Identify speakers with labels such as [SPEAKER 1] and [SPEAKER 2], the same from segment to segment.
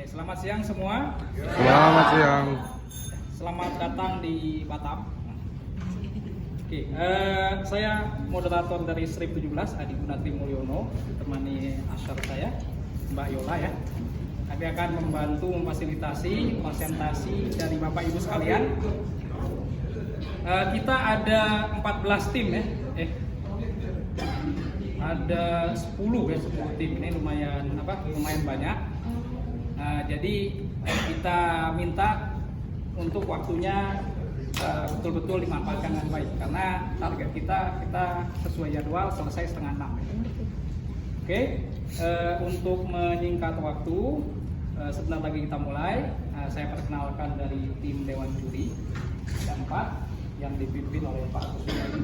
[SPEAKER 1] Selamat siang semua.
[SPEAKER 2] Selamat siang.
[SPEAKER 1] Selamat datang di Batam. Oke, saya moderator dari Strip 17, Adi Gunatri Mulyono, ditemani asyar saya, Mbak Yola ya. Kami akan membantu memfasilitasi presentasi dari Bapak Ibu sekalian. Kita ada 14 tim ya. Ada 10 ya, 10 tim. Ini lumayan banyak. Jadi kita minta untuk waktunya betul-betul dimanfaatkan dengan baik, karena target kita sesuai jadwal selesai setengah 6. Oke, untuk menyingkat waktu, sebentar lagi kita mulai. Saya perkenalkan dari tim Dewan Juri yang 4 yang dipimpin oleh Pak Kusuyadi.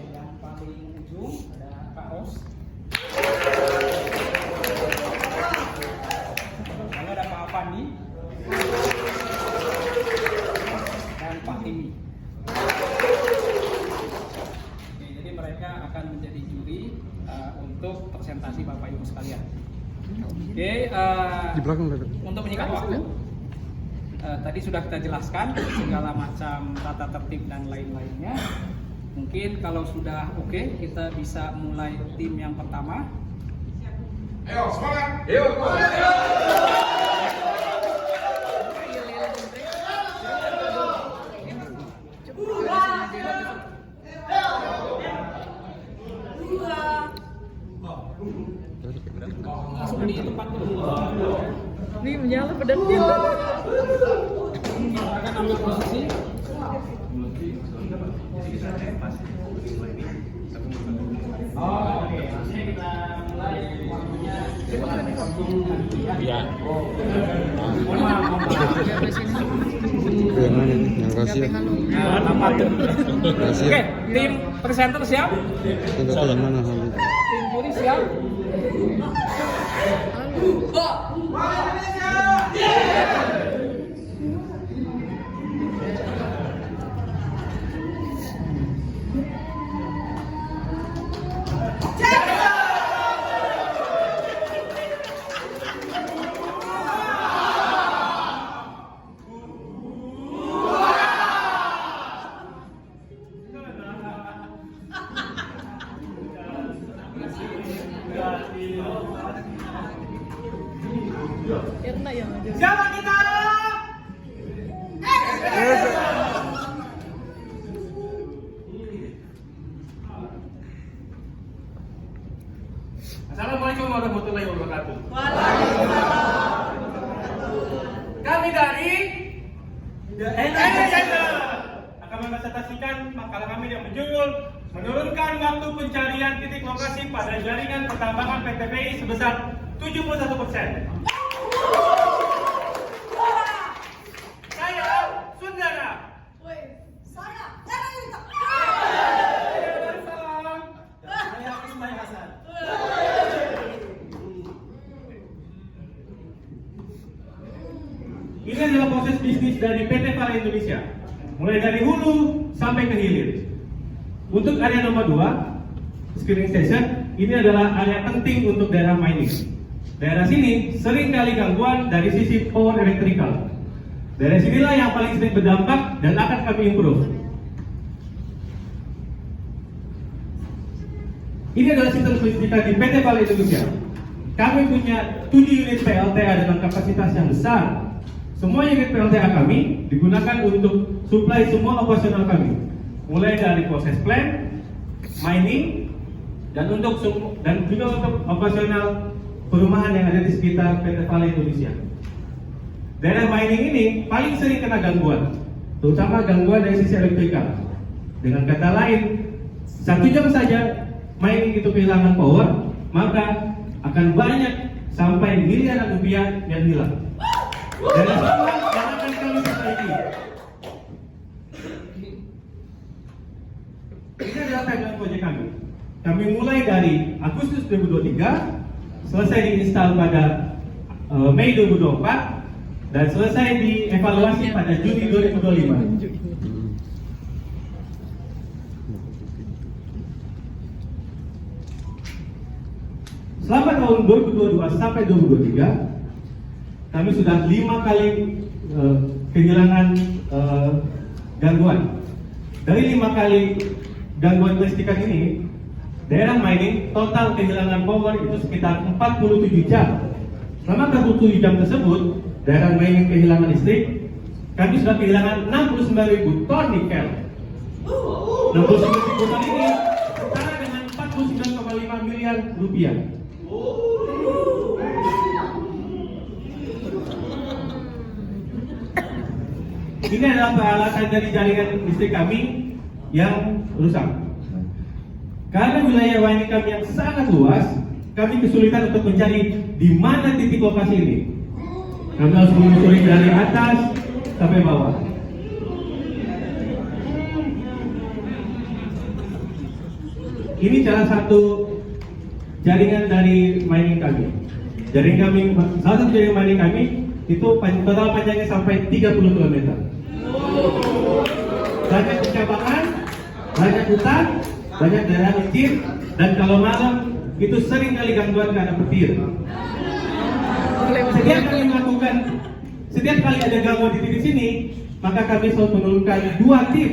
[SPEAKER 1] Yang paling ujung ada Pak Ros. Lalu ada Pak Afandi dan Pak Timi. Oke, jadi mereka akan menjadi juri untuk presentasi Bapak Ibu sekalian. Oke,
[SPEAKER 2] Di belakang
[SPEAKER 1] untuk menyingkat waktu, tadi sudah kita jelaskan segala macam tata tertib dan lain-lainnya. Mungkin kalau sudah oke, kita bisa mulai tim yang pertama.
[SPEAKER 3] Ayo semangat! Ayo semangat!
[SPEAKER 1] Langsung di tempat dulu.
[SPEAKER 4] Ini menyala pedangnya.
[SPEAKER 1] Kita akan ambil posisi. Oke, langsung kita mulai waktunya. Iya. Mohon maaf.
[SPEAKER 2] Yang mana nih? Yang rahasia. Rahasia.
[SPEAKER 1] Oke, tim presenter siap?
[SPEAKER 2] Tidak tahu yang mana Habib.
[SPEAKER 1] Tim juri siap?
[SPEAKER 4] Irna yang ada.
[SPEAKER 1] Siapa kita?
[SPEAKER 3] Assalamualaikum warahmatullahi wabarakatuh. Kami dari The Center akan mempresentasikan makalah kami yang menjudul menurunkan waktu pencarian titik lokasi pada jaringan pertambangan PTPI sebesar 71%. Saya Sundara.
[SPEAKER 4] Saya
[SPEAKER 3] Saya Ismail Hasan. Ini adalah proses bisnis dari PT Vale Indonesia, mulai dari hulu sampai ke hilir. Untuk area nomor 2, screening station, ini adalah area penting untuk daerah mining. Daerah sini sering kali gangguan dari sisi power electrical. Daerah sinilah yang paling sering berdampak dan akan kami improve. Ini adalah sistem listrikan di PT Vale Indonesia. Kami punya 7 unit PLTA dengan kapasitas yang besar. Semua unit PLTA kami digunakan untuk supply semua operasional kami, mulai dari proses plant, mining, dan juga untuk operasional perumahan yang ada di sekitar PT Vale Indonesia. Daerah mining ini paling sering kena gangguan, terutama gangguan dari sisi elektrikal. Dengan kata lain, 1 jam saja mining itu kehilangan power, maka akan banyak sampai miliaran rupiah yang hilang. Dan semua yang akan kami perbaiki. Ini adalah timeline proyek kami. Kami mulai dari Agustus 2023, selesai diinstal pada Mei 2024, dan selesai dievaluasi pada Juni 2025. selama tahun 2022 sampai 2023 kami sudah 5 kali kehilangan gangguan. Dari 5 kali gangguan listrikan ini, daerah mining total kehilangan power itu sekitar 47 jam. Selama 47 jam tersebut, daerah mining kehilangan listrik, kami sudah kehilangan 69.000 ton nikel. 69.000 ton ini setara dengan 49,5 miliar rupiah. Ini adalah peralatan dari jaringan listrik kami yang rusak. Karena wilayah mining kami yang sangat luas, kami kesulitan untuk mencari di mana titik lokasi ini. Kami harus menelusuri dari atas sampai bawah. Ini salah satu jaringan dari mining kami. Salah satu jaringan mining kami itu total panjangnya sampai 30 km. Banyak pencabangan, banyak hutan, banyak daerah licin, dan kalau malam itu sering kali gangguan karena petir. Setiap kali ada gangguan di titik sini, maka kami selalu menurunkan 2 tim.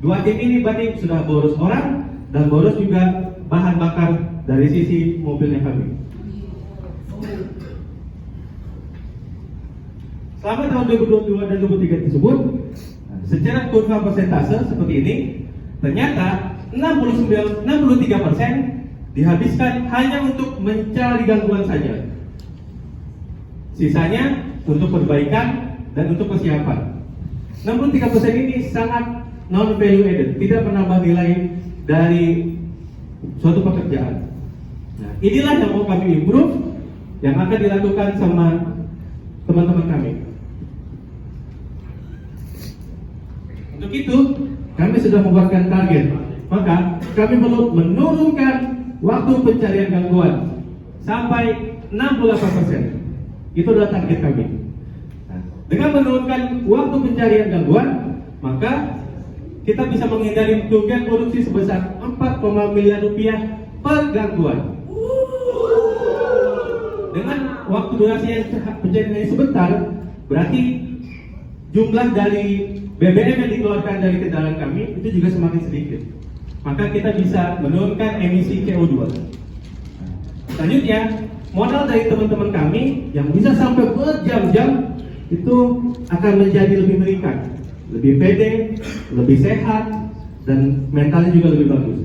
[SPEAKER 3] 2 tim ini berarti sudah boros orang dan boros juga bahan bakar dari sisi mobilnya kami. Selama tahun 2022 dan 2023 tersebut, secara kurva persentase seperti ini, ternyata 63% dihabiskan hanya untuk mencari gangguan saja. Sisanya untuk perbaikan dan untuk persiapan. 63% ini sangat non value added, tidak menambah nilai dari suatu pekerjaan. Nah, inilah yang mau kami improve, yang akan dilakukan sama teman-teman kami. Untuk itu, kami sudah membuatkan target. Maka, kami perlu menurunkan waktu pencarian gangguan sampai 68%. Itu adalah target kami. Nah, dengan menurunkan waktu pencarian gangguan, maka kita bisa menghindari kerugian produksi sebesar 4, miliar rupiah per gangguan. Dengan waktu durasi yang pencarian ini sebentar, berarti jumlah dari BBM yang dikeluarkan dari kendaraan kami itu juga semakin sedikit. Maka kita bisa menurunkan emisi CO2. Selanjutnya, modal dari teman-teman kami yang bisa sampai berjam-jam itu akan menjadi lebih meningkat, lebih pede, lebih sehat, dan mentalnya juga lebih bagus.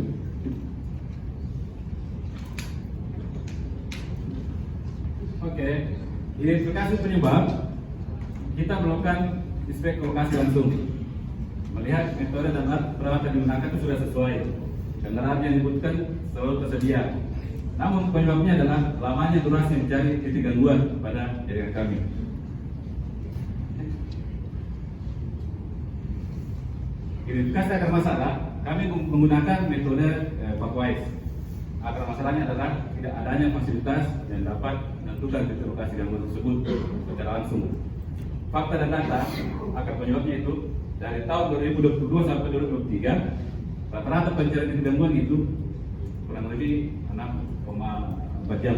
[SPEAKER 5] Oke, identifikasi penyebab, kita melakukan inspek ke lokasi langsung. Melihat metode dan alat peralatan yang digunakan itu sudah sesuai. Kendaraan yang dibutuhkan selalu tersedia. Namun penyebabnya adalah lamanya durasi mencari titik gangguan pada jaringan kami. Identifikasi akar masalah, kami menggunakan metode PAPWISE. Akar masalahnya adalah tidak adanya fasilitas yang dapat menentukan titik lokasi gangguan tersebut secara langsung. Fakta dan data akar penyebabnya itu dari tahun 2022 sampai 2023 rata-rata pencarian titik gangguan itu kurang lebih 6,4 jam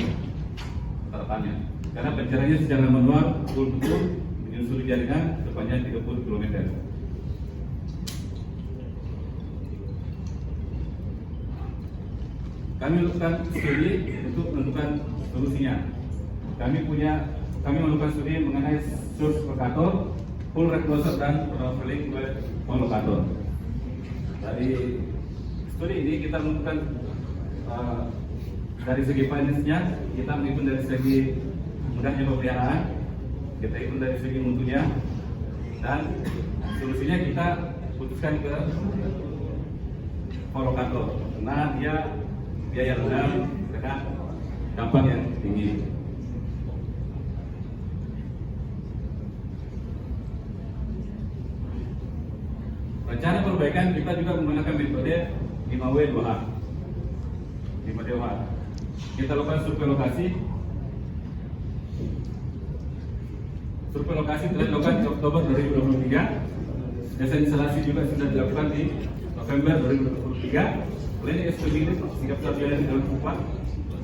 [SPEAKER 5] rata-ratanya. Karena pencariannya secara manual betul-betul menyusuri jaringan sepanjang 30 km. Kami lakukan studi untuk menentukan solusinya. Kami melakukan studi mengenai source locator, full recloser dan traveling locator. Dari studi ini kita menentukan dari segi finance-nya, kita menghitung dari segi mudahnya pemeliharaan, kita hitung dari segi mutunya, dan solusinya kita putuskan ke locator karena dia biaya rendah dengan dampak yang tinggi. Rencana perbaikan kita juga menggunakan metode 5W2H. 5W2H. Kita lakukan survei lokasi. Survei lokasi telah dilakukan di Oktober 2023. Jasa instalasi juga sudah dilakukan di November 2023. Planning estimate sikap terjadi dalam upah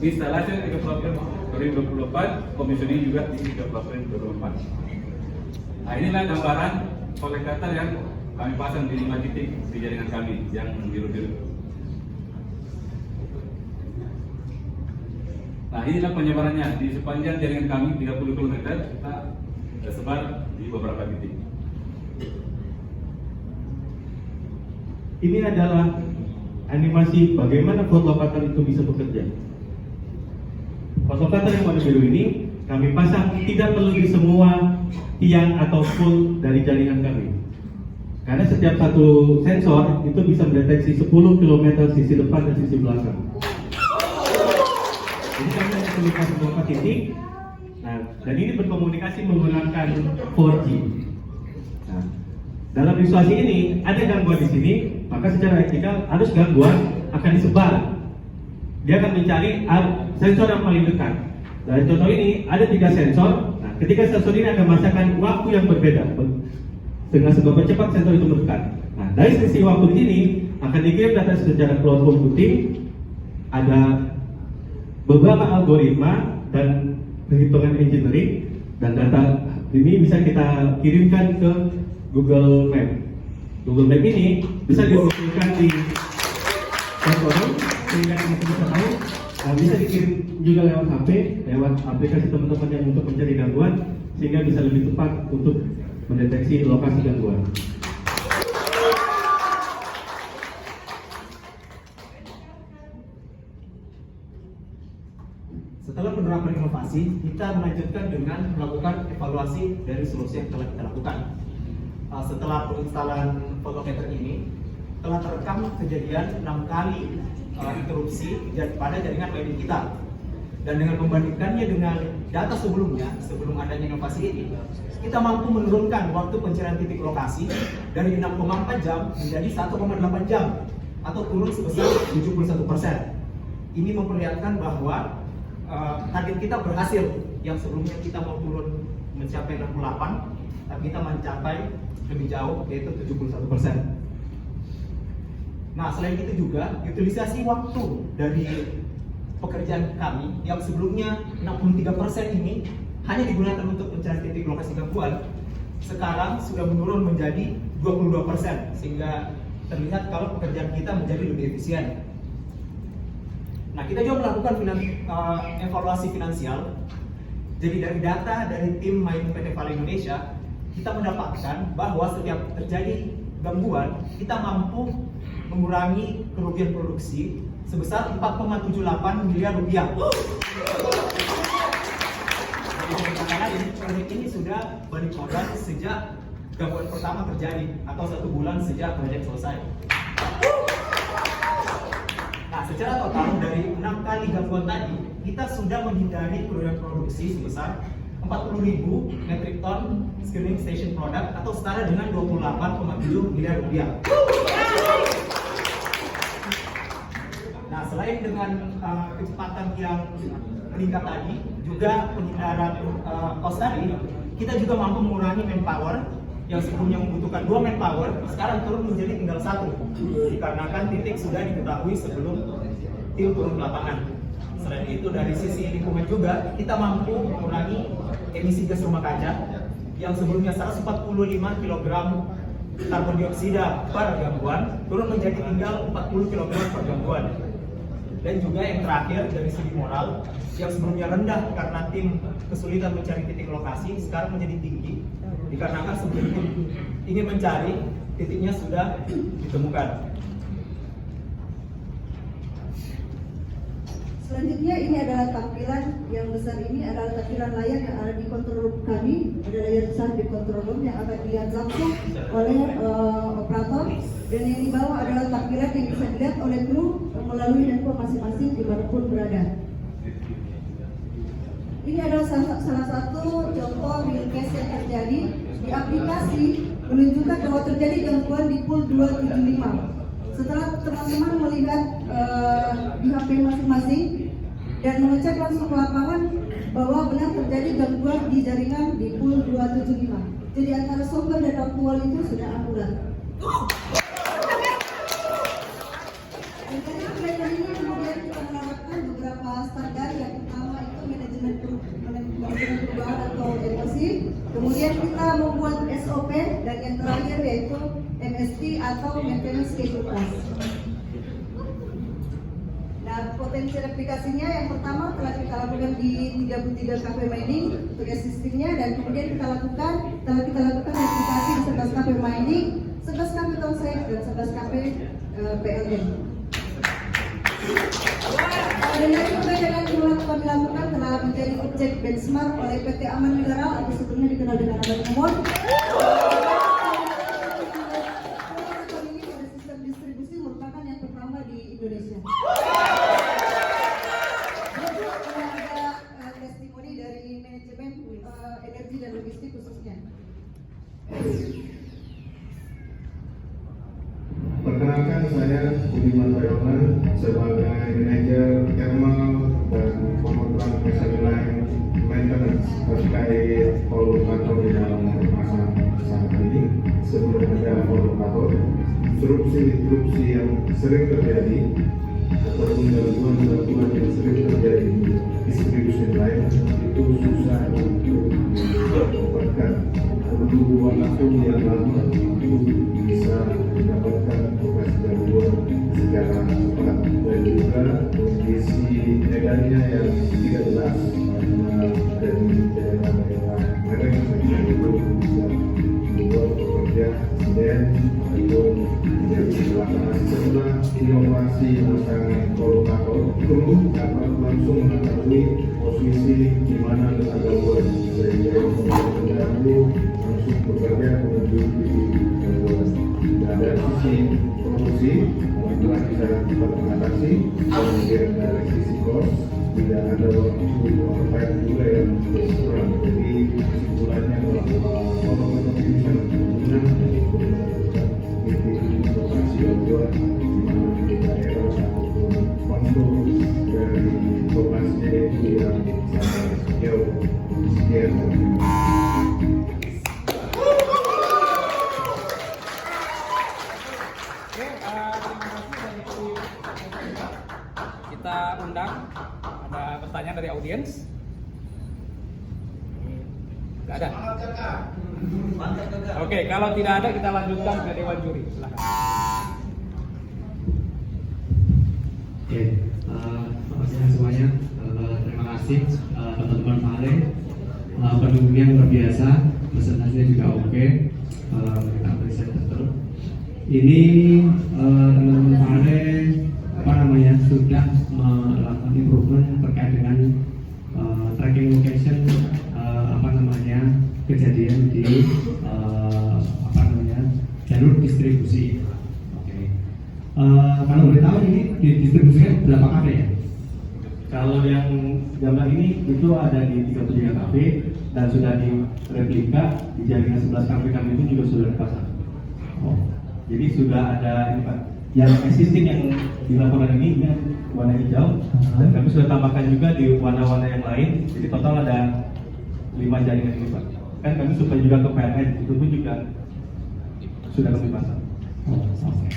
[SPEAKER 5] instalasi 30 April 2024, komisioning juga di 30 April 2024. Nah, inilah gambaran kolektor yang kami pasang di 5 titik di jaringan kami yang biru-biru. Nah, inilah penyebarannya di sepanjang jaringan kami 30 km, kita tersebar di beberapa titik.
[SPEAKER 3] Ini adalah animasi bagaimana float locator itu bisa bekerja. Float locator yang warna biru ini kami pasang tidak perlu di semua tiang atau full dari jaringan kami. Karena setiap satu sensor itu bisa mendeteksi 10 km sisi depan dan sisi belakang. Jadi kami hanya perlu kasih beberapa titik. Nah, dan ini berkomunikasi menggunakan 4G. Nah, dalam visualisasi ini ada gangguan di sini, maka secara etikal arus gangguan akan disebar. Dia akan mencari sensor yang paling dekat. Dalam contoh ini ada 3 sensor. Nah, ketika sensor ini akan merasakan waktu yang berbeda. Dengan seberapa cepat sensor itu mendekat. Nah, dari sisi waktu di sini akan dikirim data secara cloud computing. Ada beberapa algoritma dan perhitungan engineering, dan data ini bisa kita kirimkan ke Google Map. Google Map ini bisa dimunculkan di smartphone sehingga kita bisa tahu. Bisa dikirim juga lewat HP, lewat aplikasi teman-teman yang untuk mencari gangguan, sehingga bisa lebih tepat untuk mendeteksi lokasi gangguan.
[SPEAKER 6] Setelah penerapan inovasi, kita melanjutkan dengan melakukan evaluasi dari solusi yang telah kita lakukan. Setelah penginstalan float locator ini, telah terekam kejadian 6 kali interupsi pada jaringan WiFi kita. Dan dengan membandingkannya dengan data sebelumnya, sebelum adanya inovasi ini, kita mampu menurunkan waktu pencarian titik lokasi dari 6,4 jam menjadi 1,8 jam atau turun sebesar 71%. Ini memperlihatkan bahwa target kita berhasil. Yang sebelumnya kita mau turun mencapai 68, tapi kita mencapai lebih jauh, yaitu 71%. Nah, selain itu juga utilisasi waktu dari pekerjaan kami yang sebelumnya 63% ini hanya digunakan untuk mencari titik lokasi gangguan, sekarang sudah menurun menjadi 22%, sehingga terlihat kalau pekerjaan kita menjadi lebih efisien. Nah, kita juga melakukan evaluasi finansial. Jadi dari data dari tim Main PT Vale Indonesia, kita mendapatkan bahwa setiap terjadi gangguan, kita mampu mengurangi kerugian produksi sebesar 4,78 miliar rupiah. Karena proyek ini sudah balik modal sejak gangguan pertama terjadi atau 1 bulan sejak proyek selesai. Nah, secara total dari 6 kali gangguan tadi, kita sudah menghindari kerugian produksi sebesar 40.000 metrik ton screening station product atau setara dengan 28,7 miliar rupiah. Nah, selain dengan kecepatan yang meningkat tadi, juga penghindaran cost tadi, kita juga mampu mengurangi manpower yang sebelumnya membutuhkan 2 manpower, sekarang turun menjadi tinggal 1, dikarenakan titik sudah diketahui sebelum tim turun ke lapangan. Selain itu, dari sisi lingkungan juga, kita mampu mengurangi emisi gas rumah kaca yang sebelumnya 145 kg karbon dioksida per gangguan, turun menjadi tinggal 40 kg per gangguan. Dan juga yang terakhir dari segi moral, yang sebelumnya rendah karena tim kesulitan mencari titik lokasi, sekarang menjadi tinggi dikarenakan sebelum tim ingin mencari, titiknya sudah ditemukan.
[SPEAKER 7] Selanjutnya ini adalah tampilan yang besar, ini adalah tampilan layar yang ada di control room kami. Ada layar besar di control room yang akan dilihat langsung oleh operator. Dan yang di bawah adalah tampilan yang bisa dilihat oleh kru melalui handphone masing-masing dimanapun berada. Ini adalah salah satu contoh real case yang terjadi di aplikasi menunjukkan bahwa terjadi gangguan di pool 275. Setelah teman-teman melihat di HP masing-masing dan mengecek langsung ke lapangan bahwa benar terjadi gangguan di jaringan di pool 275. Jadi antara sumber dan aktual itu sudah akurat. Dan dari mereka ini kemudian kita menerapkan beberapa standar. Yang pertama itu manajemen perubahan atau MOC. Kemudian kita membuat SOP dan yang terakhir yaitu MSP atau maintenance schedule class. Nah, potensi replikasinya yang pertama telah kita lakukan di 33 cafe mining untuk existingnya, dan kemudian telah kita lakukan replikasi di 11 cafe mining, 11 cafe townsite dan 11 cafe PLN. Dengan perbedaan yang dilakukan telah menjadi objek benchmark oleh PT Aman Mineral atau sebelumnya dikenal dengan nama Amon. Ini pada sistem distribusi merupakan yang pertama di Indonesia. Ada testimoni dari manajemen energi dan logistik khususnya.
[SPEAKER 8] Perkenalkan, saya Budiman Bayonan sebagai manajer thermal dan pemotong mesin maintenance terkait kolokator di dalam rumah saat ini. Sebelum ada kolokator, disrupsi yang sering terjadi ataupun gangguan yang sering terjadi di distribusi lain itu susah untuk didapatkan. Perlu waktu yang lama untuk bisa mendapatkan tugas gangguan secara cepat, dan juga kondisi medannya yang tidak jelas dari daerah-daerah mereka yang itu bisa membuat pekerja dan atau menjadi kecelakaan. Setelah inovasi tentang kolokator, kru dapat langsung mengetahui posisi di mana ada gangguan sehingga mengganggu langsung bekerja menuju dari sisi produksi telah bisa mengatasi, kemudian dari sisi cost tidak ada waktu overtime juga yang kurang. Jadi kesimpulannya bahwa kolokator ini sangat berguna untuk mendapatkan lokasi gangguan di daerah ataupun kontur dari lokasinya itu yang sangat jauh. Sekian.
[SPEAKER 1] Kita undang, ada pertanyaan dari audiens. Tidak ada. Oke, kalau tidak ada kita lanjutkan ke dewan juri. Silakan.
[SPEAKER 9] Oke, makasih semuanya. Terima kasih teman-teman Vale. Pendukungnya luar biasa, presentasinya juga oke. Kita apresiasi betul. Ini teman-teman Vale sudah melakukan improvement terkait dengan tracking location kejadian di jalur distribusi. Oke. Kalau boleh tahu ini didistribusikan berapa kafe ya?
[SPEAKER 3] Kalau yang gambar ini itu ada di 33 kafe dan sudah direplika di jaringan 11 kafe kami itu juga sudah dipasang.
[SPEAKER 9] Oh.
[SPEAKER 3] Jadi sudah ada ini Pak. Yang existing yang di laporan ini warna hijau, dan kami sudah tambahkan juga di warna-warna yang lain. Jadi total ada 5 jaringan ini Pak. Kan kami supply juga ke PLN, itu pun juga sudah kami pasang.
[SPEAKER 9] Oh, oke.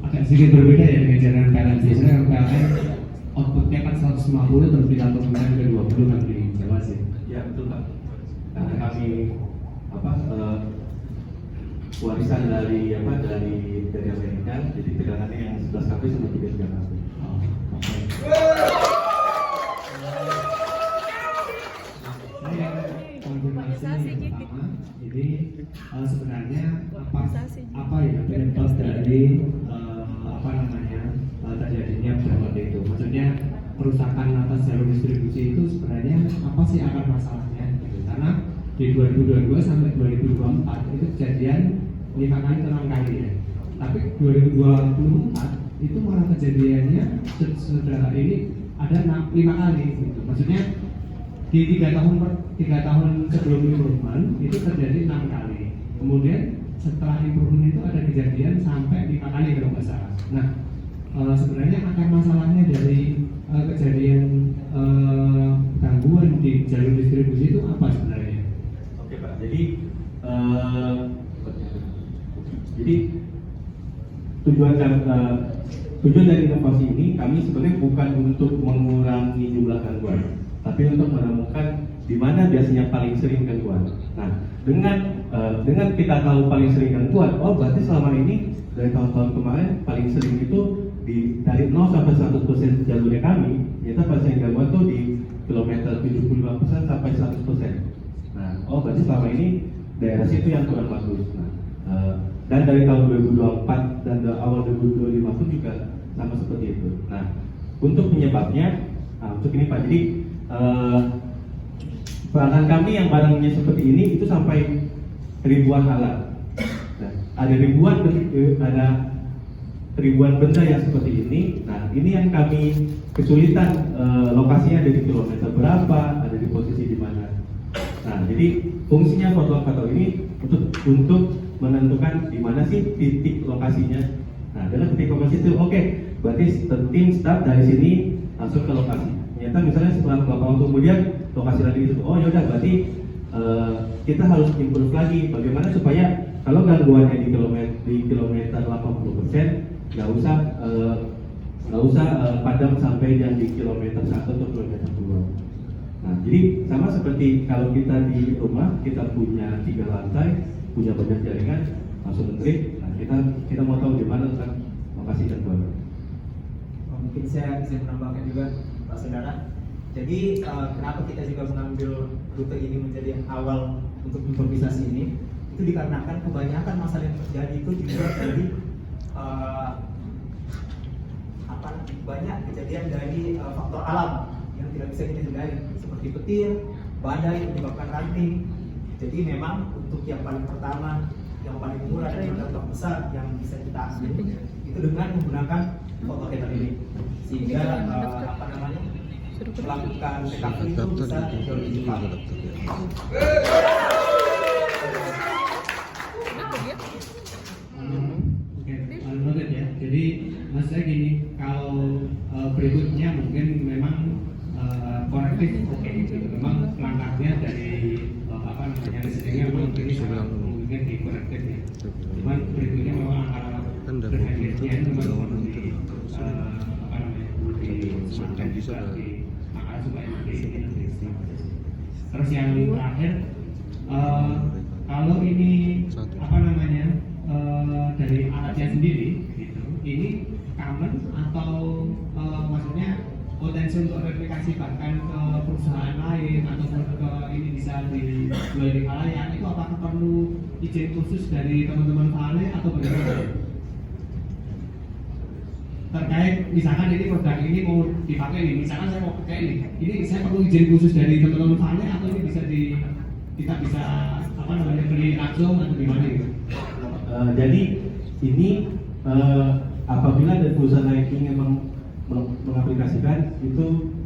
[SPEAKER 9] Agak sedikit berbeda ya dengan jaringan PLN. Biasanya PLN outputnya kan 150 terus kita turunkan ke 20 kan di Jawa sih.
[SPEAKER 3] Ya betul Pak. Karena kami warisan dari Amerika, jadi tegangannya yang 11 kafe sama 33 kafe.
[SPEAKER 9] Oh, oke. Jadi sebenarnya apa ya penyebab dari terjadinya seperti itu? Maksudnya kerusakan atas jalur distribusi itu sebenarnya apa sih akar masalahnya? Gitu. Karena di 2022 sampai 2024 itu kejadian 5 kali ke 6 kali ya. Tapi 2024 itu malah kejadiannya setelah ini ada 5 kali gitu. Maksudnya di 3 tahun sebelum improvement itu terjadi 6 kali. Kemudian setelah improvement itu ada kejadian sampai 5 kali kalau nggak salah. Nah, sebenarnya akar masalahnya dari kejadian gangguan di jalur distribusi itu apa sebenarnya?
[SPEAKER 3] Oke Pak, jadi tujuan dari inovasi ini kami sebenarnya bukan untuk mengurangi gangguan, tapi untuk menemukan di mana biasanya paling sering gangguan. Nah, dengan kita tahu paling sering gangguan, oh berarti selama ini dari tahun-tahun kemarin paling sering itu dari 0 sampai 100% jalurnya kami, ternyata paling sering gangguan tuh di kilometer 75% sampai 100%. Nah, oh berarti selama ini daerah situ yang kurang bagus. Nah, dan dari tahun 2024 dan awal 2025 pun juga sama seperti itu. Nah, untuk penyebabnya, untuk ini Pak, jadi pelanggan kami yang barangnya seperti ini itu sampai ribuan alat. Nah, ada ribuan benda yang seperti ini. Nah, ini yang kami kesulitan, lokasinya ada di kilometer berapa, ada di posisi di mana. Nah, jadi fungsinya foto ini untuk menentukan di mana sih titik lokasinya. Nah, adalah titik lokasi itu, oke, berarti tim start dari sini langsung ke lokasi. Ternyata misalnya setelah beberapa waktu kemudian lokasi lagi itu, oh yaudah berarti kita harus improve lagi bagaimana supaya kalau gangguannya di kilometer 80% nggak usah padam sampai yang di kilometer 1 atau kilometer 2. Nah, jadi sama seperti kalau kita di rumah kita punya 3 lantai, punya banyak jaringan, langsung nge-trip. Nah, kita mau tahu di mana kan lokasi gangguan.
[SPEAKER 6] Mungkin saya bisa menambahkan juga Pak Saudara. Jadi kenapa kita juga mengambil rute ini menjadi awal untuk improvisasi ini? Itu dikarenakan kebanyakan masalah yang terjadi itu juga dari banyak kejadian dari faktor alam yang tidak bisa kita hindari, seperti petir, badai menyebabkan ranting. Jadi memang untuk yang paling pertama, yang paling murah dan yang dampak besar yang bisa kita ambil itu dengan menggunakan fotometer ini, sehingga melakukan TKP itu bisa jauh lebih cepat.
[SPEAKER 9] Oke, ya. Jadi maksudnya gini, kalau berikutnya mungkin memang korektif, oke gitu. Memang langkahnya dari listriknya memang ini mungkin dikorektif ya. Cuman berikutnya memang langkah berikutnya memang perlu terus yang terakhir, kalau ini dari alatnya sendiri gitu, ini common atau maksudnya potensi untuk replikasi bahkan ke perusahaan lain ataupun ke ini bisa dijual di halayak, itu apakah perlu izin khusus dari teman-teman Vale atau bagaimana? Terkait misalkan ini produk ini mau dipakai nih, misalkan saya mau pakai ini saya perlu izin khusus dari teman-teman Vale atau ini bisa kita bisa beli langsung atau gimana gitu?
[SPEAKER 3] Jadi ini apabila ada perusahaan lain ingin mengaplikasikan itu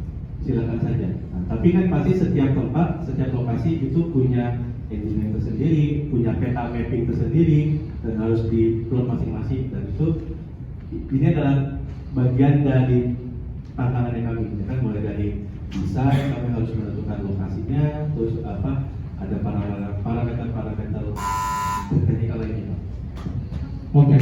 [SPEAKER 3] silakan saja. Nah, tapi kan pasti setiap tempat, setiap lokasi itu punya engineering tersendiri, punya peta mapping tersendiri dan harus diplot masing-masing, dan itu ini adalah bagian dari tantangannya kami. Kan mulai dari desain, kami harus menentukan lokasinya, terus ada parameter teknikal lainnya.
[SPEAKER 9] Oke.